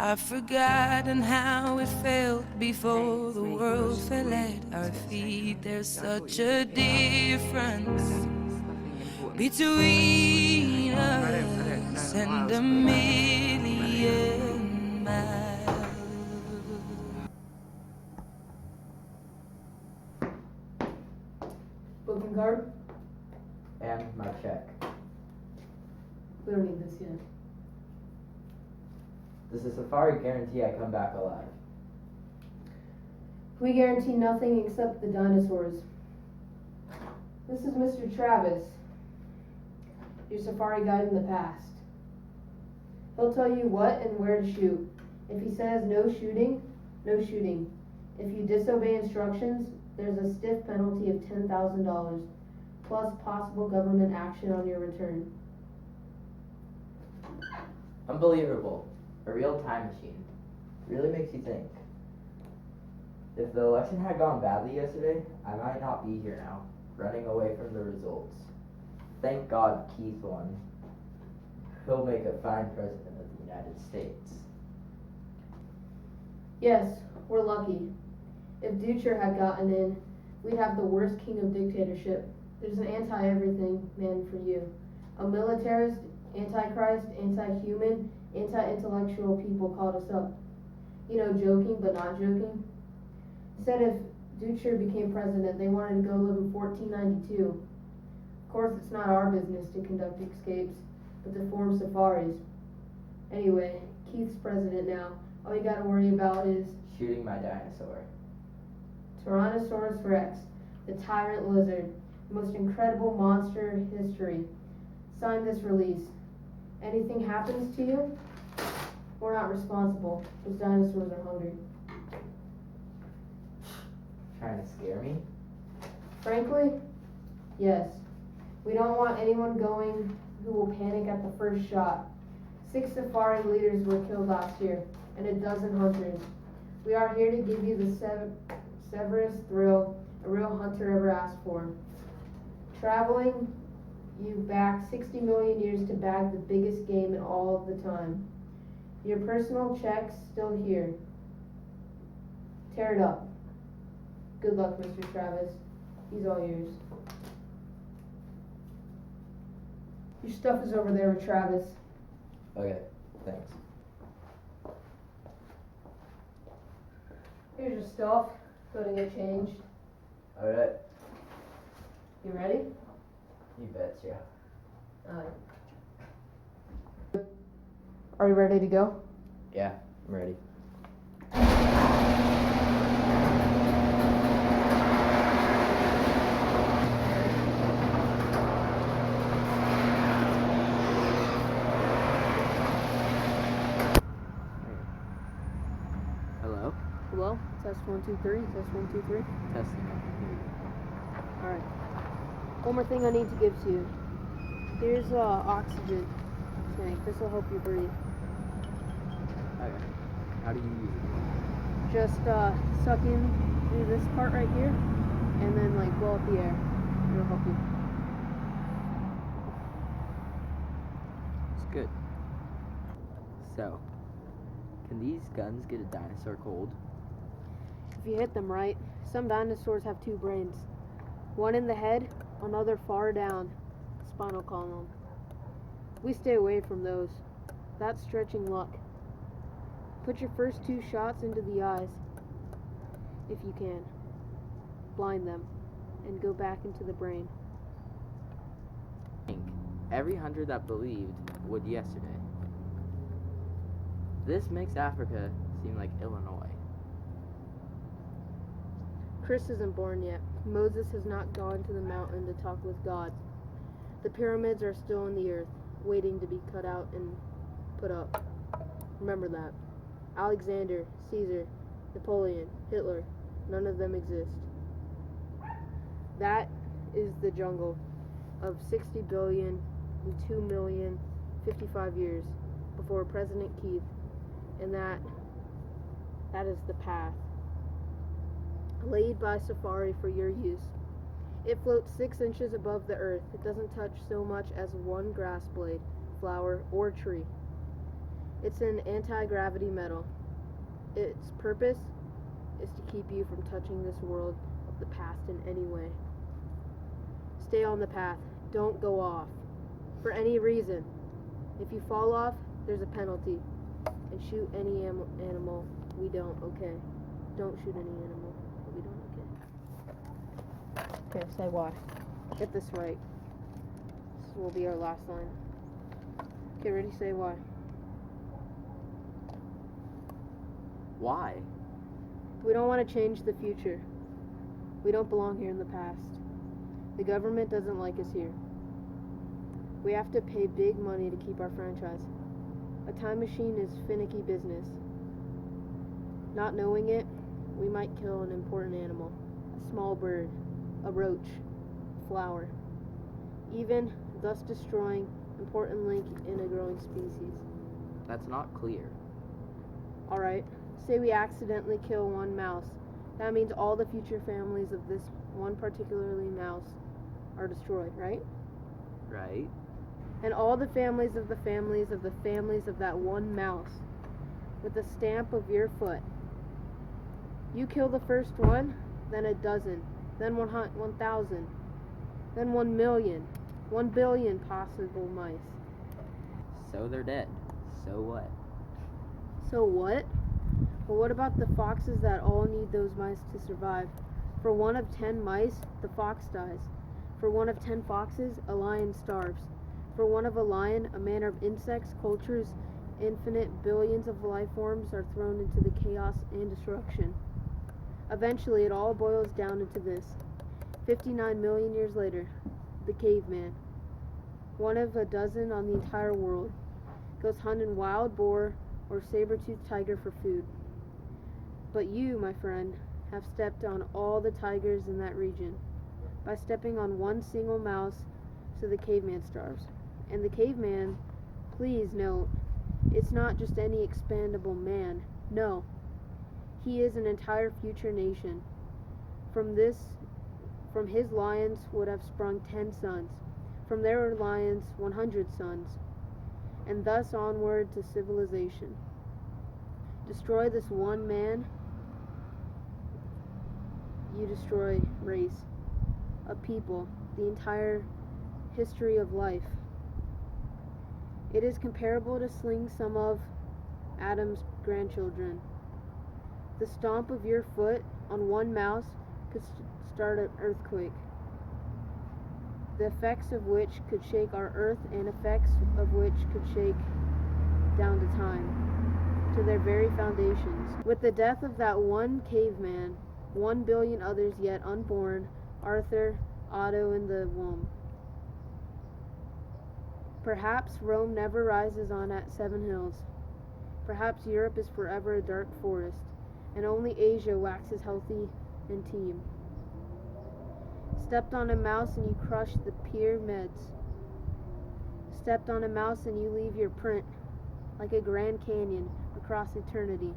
I've forgotten how it felt before the world fell at our feet. There's such a difference between us and a million miles. Booking card? And my check. We don't need this yet. Does the safari guarantee I come back alive? We guarantee nothing except the dinosaurs. This is Mr. Travis, your safari guide in the past. He'll tell you what and where to shoot. If he says no shooting, no shooting. If you disobey instructions, there's a stiff penalty of $10,000, plus possible government action on your return. Unbelievable. A real time machine. Really makes you think. If the election had gone badly yesterday, I might not be here now, running away from the results. Thank God Keith won. He'll make a fine president of the United States. Yes, we're lucky. If Dutcher had gotten in, we'd have the worst king of dictatorship. There's an anti-everything man for you. A militarist, antichrist, anti-human, anti-intellectual people called us up. You know, joking but not joking. Said if Dutcher became president, they wanted to go live in 1492. Of course, it's not our business to conduct escapes, but to form safaris. Anyway, Keith's president now. All you gotta worry about is Shooting my dinosaur. Tyrannosaurus Rex, the tyrant lizard, the most incredible monster in history. Sign this release. Anything happens to you, we're not responsible. Those dinosaurs are hungry. Trying to scare me? Frankly, yes. We don't want anyone going who will panic at the first shot. 6 safari leaders were killed last year, and a dozen hunters. We are here to give you the severest thrill a real hunter ever asked for. Traveling you back 60 million years to bag the biggest game in all of the time. Your personal check's still here. Tear it up. Good luck, Mr. Travis. He's all yours. Your stuff is over there with Travis. Okay, thanks. Here's your stuff. Go to get changed. Alright, You ready? you betcha. Alright. Are you ready to go? Yeah, I'm ready. Hello? Hello? Test 1, 2, 3. Test 1, 2, 3. Testing. Alright. One more thing I need to give to you. Here's oxygen tank. This will help you breathe. Okay. How do you use it? Just suck in through this part right here, and then like blow up the air. It'll help you. It's good. So, can these guns get a dinosaur cold? If you hit them right, some dinosaurs have 2 brains. One in the head, another far down, spinal column. We stay away from those. That's stretching luck. Put your first 2 shots into the eyes, if you can. Blind them, and go back into the brain. Every hunter that believed would yesterday. This makes Africa seem like Illinois. Chris isn't born yet. Moses has not gone to the mountain to talk with God. The pyramids are still in the earth, waiting to be cut out and put up. Remember that. Alexander, Caesar, Napoleon, Hitler, none of them exist. That is the jungle of 60 billion and 2 million 55 years before President Keith, and that is the path laid by Safari for your use. It floats 6 inches above the earth. It doesn't touch so much as one grass blade, flower, or tree. It's an anti-gravity metal. Its purpose is to keep you from touching this world of the past in any way. Stay on the path. Don't go off. For any reason. If you fall off, there's a penalty. And shoot any animal. We don't, okay? Don't shoot any animal. We don't, okay? Okay, say why. Get this right. This will be our last line. Okay, ready? Say why. Why? We don't want to change the future. We don't belong here in the past. The government doesn't like us here. We have to pay big money to keep our franchise. A time machine is finicky business. Not knowing it, we might kill an important animal. A small bird, a roach, a flower. Even thus destroying important link in a growing species. That's not clear. Alright, say we accidentally kill one mouse. That means all the future families of this one particularly mouse are destroyed, right? Right? And all the families of the families of the families of that one mouse with the stamp of your foot. You kill the first one, then a dozen, then 1,000, then 1 million, 1 billion possible mice. So they're dead. So what? So what? Well, what about the foxes that all need those mice to survive? For 1 of 10 mice, the fox dies. For 1 of 10 foxes, a lion starves. For 1 of a lion, a manner of insects, cultures, infinite billions of life forms are thrown into the chaos and destruction. Eventually, it all boils down into this. 59 million years later, the caveman, 1 of a dozen on the entire world, goes hunting wild boar or saber-toothed tiger for food. But you, my friend, have stepped on all the tigers in that region by stepping on 1 single mouse, so the caveman starves. And the caveman, please note, it's not just any expandable man. No. He is an entire future nation. From his lions would have sprung 10 sons. From their lions, 100 sons. And thus onward to civilization. Destroy this one man, you destroy race, a people, the entire history of life. It is comparable to slaying some of Adam's grandchildren. The stomp of your foot on 1 mouse could start an earthquake, the effects of which could shake our earth and effects of which could shake down to time, to their very foundations. With the death of that one caveman, 1 billion others yet unborn, Arthur, Otto, and the womb. Perhaps Rome never rises on at 7 hills. Perhaps Europe is forever a dark forest, and only Asia waxes healthy and teem. Stepped on a mouse and you crush the pyramids. Stepped on a mouse and you leave your print, like a Grand Canyon, across eternity.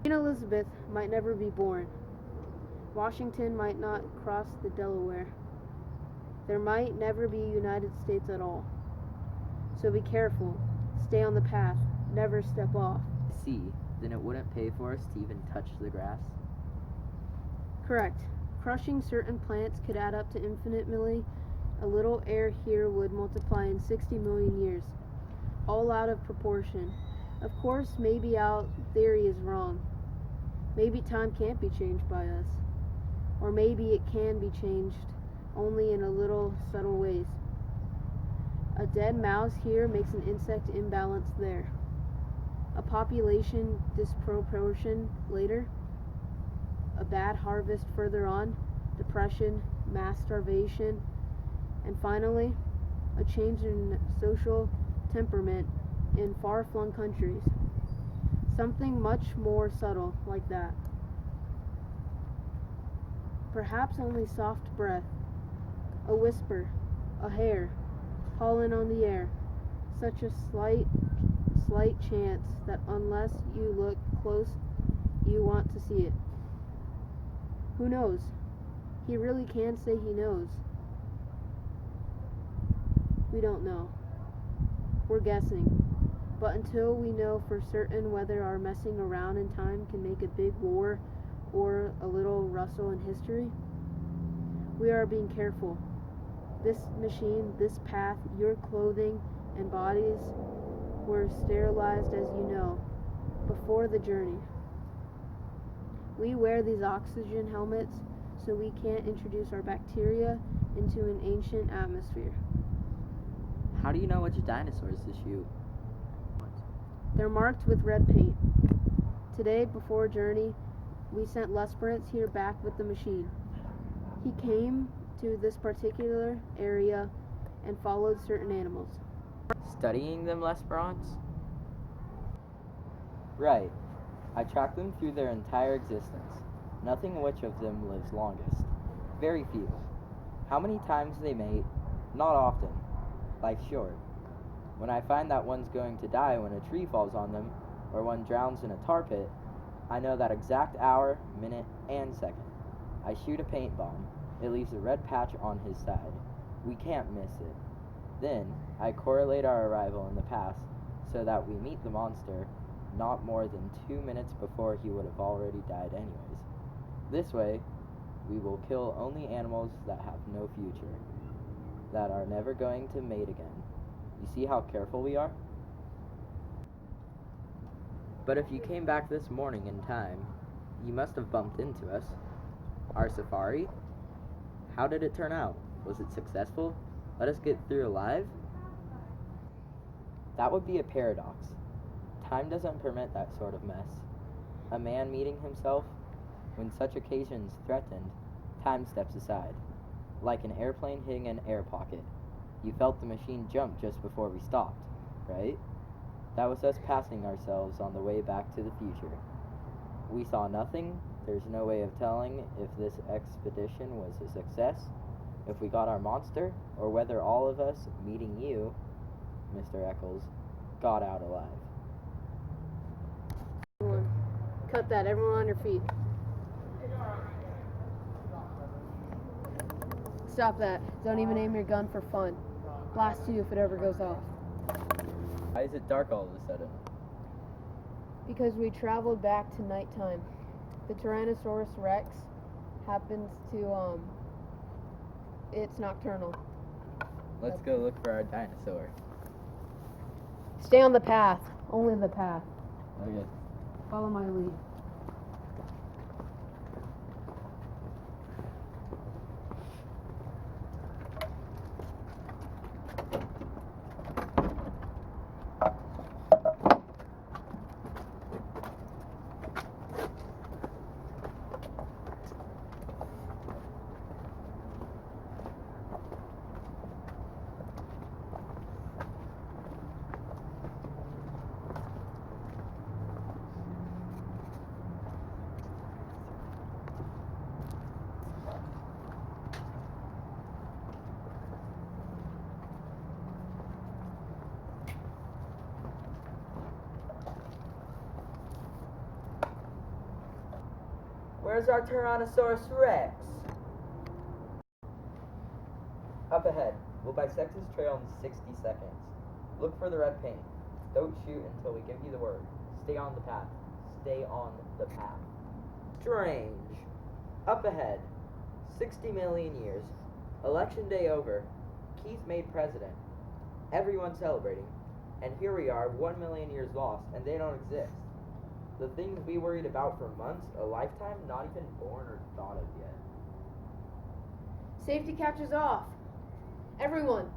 Queen Elizabeth might never be born. Washington might not cross the Delaware. There might never be a United States at all. So be careful. Stay on the path. Never step off. See, then it wouldn't pay for us to even touch the grass? Correct. Crushing certain plants could add up to infinitely. A little air here would multiply in 60 million years. All out of proportion. Of course, maybe our theory is wrong. Maybe time can't be changed by us. Or maybe it can be changed only in a little subtle ways. A dead mouse here makes an insect imbalance there. A population disproportion later. A bad harvest further on. Depression, mass starvation, and finally, a change in social temperament in far-flung countries. Something much more subtle like that. Perhaps only soft breath, a whisper, a hair, pollen on the air, such a slight chance that unless you look close, you want to see it. Who knows? He really can say he knows. We don't know. We're guessing. But until we know for certain whether our messing around in time can make a big war or a little rustle in history, we are being careful. This machine, this path, your clothing and bodies were sterilized, as you know, before the journey. We wear these oxygen helmets so we can't introduce our bacteria into an ancient atmosphere. How do you know which dinosaurs to shoot? They're marked with red paint. Today, before journey, we sent Lesperance here back with the machine. He came to this particular area and followed certain animals. Studying them, Lesperance? Right. I tracked them through their entire existence. Nothing which of them lives longest. Very few. How many times they mate? Not often. Life's short. When I find that one's going to die when a tree falls on them, or one drowns in a tar pit, I know that exact hour, minute, and second. I shoot a paint bomb. It leaves a red patch on his side. We can't miss it. Then, I correlate our arrival in the past so that we meet the monster not more than 2 minutes before he would have already died anyways. This way, we will kill only animals that have no future, that are never going to mate again. You see how careful we are? But if you came back this morning in time, you must have bumped into us. Our safari? How did it turn out? Was it successful? Let us get through alive? That would be a paradox. Time doesn't permit that sort of mess. A man meeting himself, when such occasions threatened, time steps aside. Like an airplane hitting an air pocket. You felt the machine jump just before we stopped, right? That was us passing ourselves on the way back to the future. We saw nothing. There's no way of telling if this expedition was a success, if we got our monster, or whether all of us, meeting you, Mr. Eccles, got out alive. Cut that, everyone on your feet. Stop that. Don't even aim your gun for fun. Blast you if it ever goes off. Why is it dark all of a sudden? Because we traveled back to nighttime. The Tyrannosaurus Rex happens to, it's nocturnal. Let's go look for our dinosaur. Stay on the path. Only the path. Okay. Follow my lead. Where's our Tyrannosaurus Rex? Up ahead. We'll bisect his trail in 60 seconds. Look for the red paint. Don't shoot until we give you the word. Stay on the path. Stay on the path. Strange. Up ahead. 60 million years. Election day over. Keith made president. Everyone's celebrating. And here we are, 1 million years lost, and they don't exist. The things we worried about for months, a lifetime, not even born or thought of yet. Safety catches off. Everyone.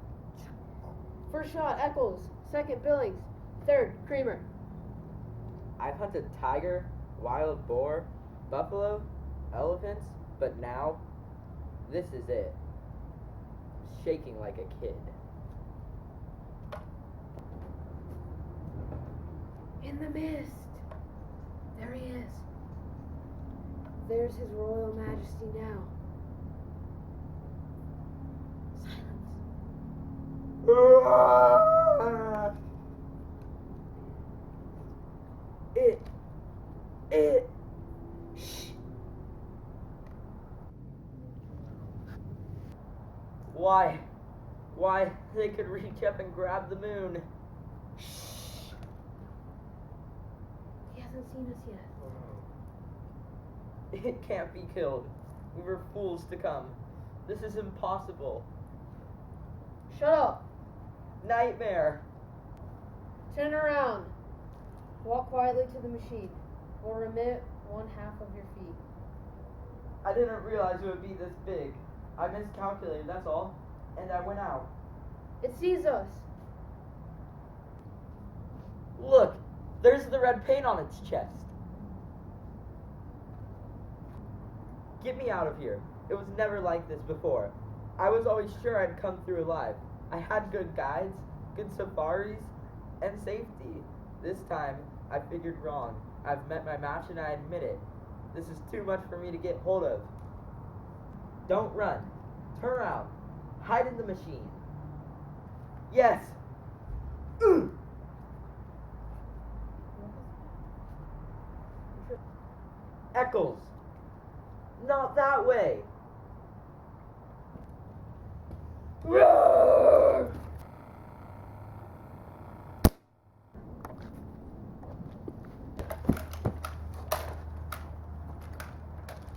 First shot, Eccles. Second, Billings. Third, Creamer. I've hunted tiger, wild boar, buffalo, elephants, but now, this is it. I'm shaking like a kid. In the mist. There he is. There's His Royal Majesty now. Silence. Shh. Why? They could reach up and grab the moon. Shh. hasn't seen us yet. It can't be killed. We were fools to come. This is impossible. Shut up. Nightmare. Turn around. Walk quietly to the machine. We'll remit 1/2 of your fee. I didn't realize it would be this big. I miscalculated, that's all. And I went out. It sees us. Look, there's the red paint on its chest. Get me out of here. It was never like this before. I was always sure I'd come through alive. I had good guides, good safaris, and safety. This time, I figured wrong. I've met my match and I admit it. This is too much for me to get hold of. Don't run. Turn around. Hide in the machine. Yes. Eccles. Not that way. Roar!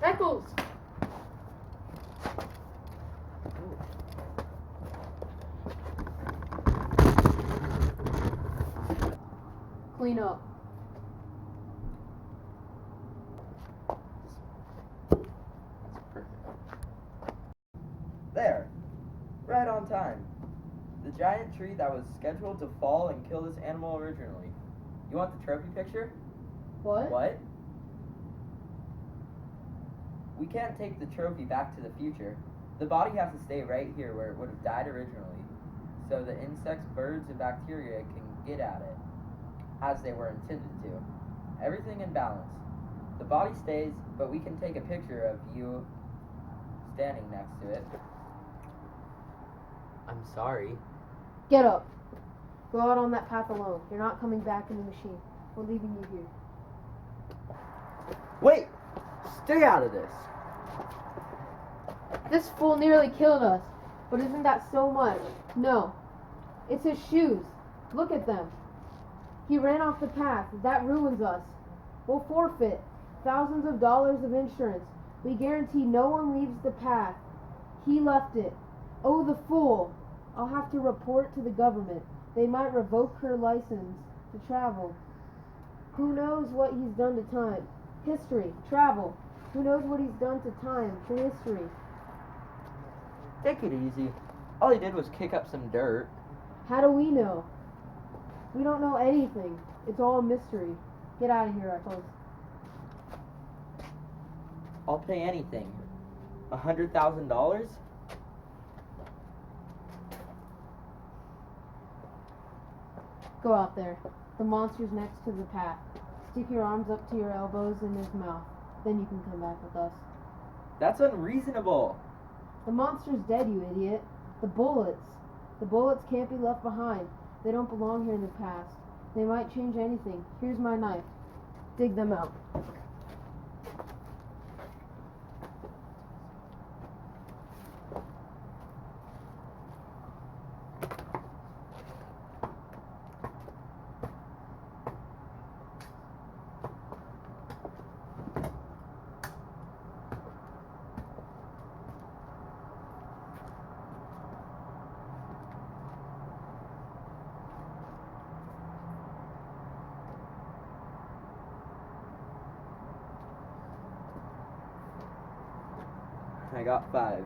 Eccles! Clean up. There. Right on time. The giant tree that was scheduled to fall and kill this animal originally. You want the trophy picture? What? What? We can't take the trophy back to the future. The body has to stay right here where it would have died originally, so the insects, birds, and bacteria can get at it, as they were intended to. Everything in balance. The body stays, but we can take a picture of you standing next to it. I'm sorry. Get up. Go out on that path alone. You're not coming back in the machine. We're leaving you here. Wait! Stay out of this! This fool nearly killed us. But isn't that so much? No. It's his shoes. Look at them. He ran off the path. That ruins us. We'll forfeit thousands of dollars of insurance. We guarantee no one leaves the path. He left it. Oh, the fool. I'll have to report to the government. They might revoke her license to travel. Who knows what he's done to time? History, travel. Who knows what he's done to time, to history? Take it easy. All he did was kick up some dirt. How do we know? We don't know anything. It's all a mystery. Get out of here, Eccles. I'll pay anything. $100,000? Go out there. The monster's next to the path. Stick your arms up to your elbows in his mouth. Then you can come back with us. That's unreasonable. The monster's dead, you idiot. The bullets. The bullets can't be left behind. They don't belong here in the past. They might change anything. Here's my knife. Dig them out. I got 5.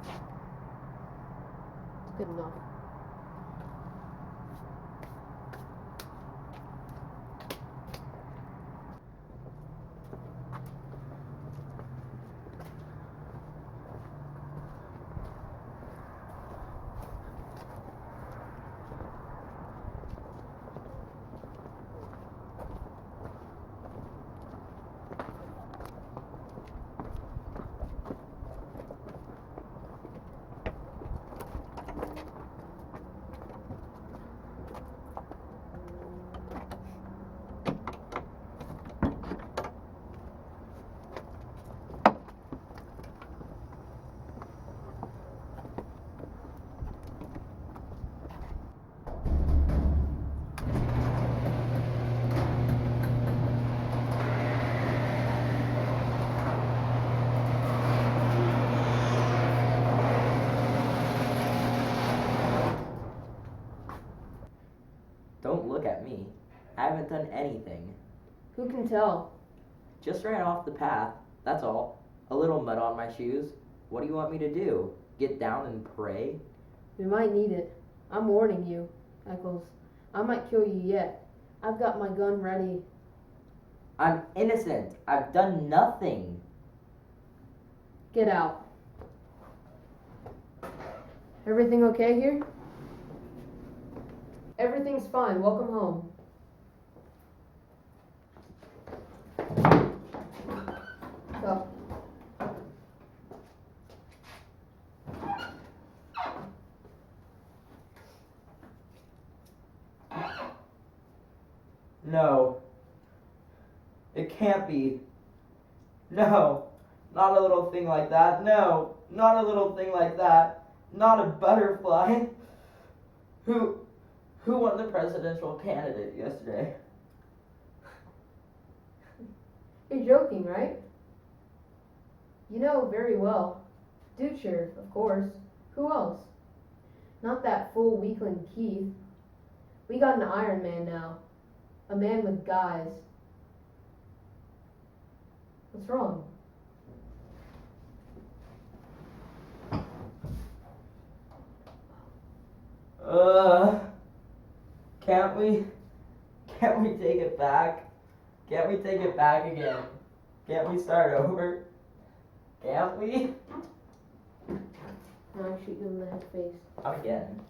Good enough. look at me. I haven't done anything. Who can tell? Just ran off the path, that's all. A little mud on my shoes. What do you want me to do? Get down and pray? We might need it. I'm warning you, Eccles. I might kill you yet. I've got my gun ready. I'm innocent. I've done nothing. Get out. Everything okay here? Everything's fine. Welcome home. Go. No. It can't be. No. Not a little thing like that. No. Not a little thing like that. Not a butterfly. Who won the presidential candidate yesterday? You're joking, right? You know very well. Dutcher, of course. Who else? Not that fool weakling Keith. We got an Iron Man now. A man with guys. What's wrong? Can't we take it back? Can't we take it back again? Can't we start over? Can't we? Now I shoot you in the head face. Again.